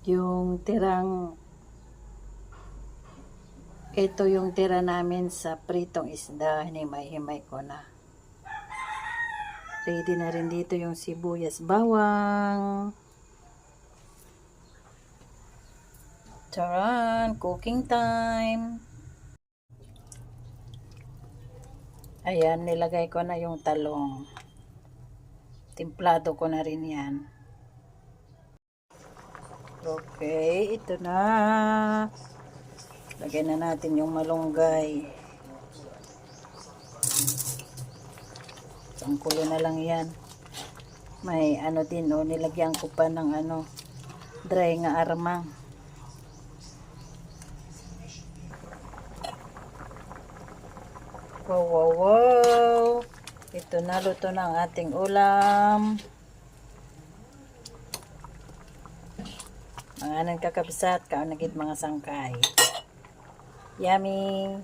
Yung tirang, ito yung tira namin sa pritong isda, hinimay-himay ko na. Ready na rin dito yung sibuyas, bawang. Charan, cooking time. Ayan, nilagay ko na yung talong. Timplado ko na rin yan. Okay, ito na. Lagay na natin yung malunggay. Sangkulo na lang yan. May ano din, oh, nilagyan ko pa ng ano, dry nga armang. Wow, wow, wow. Ito na, luto na ang ating ulam. Mga nang kakabsat, kaunagit mga sangkay. Yummy!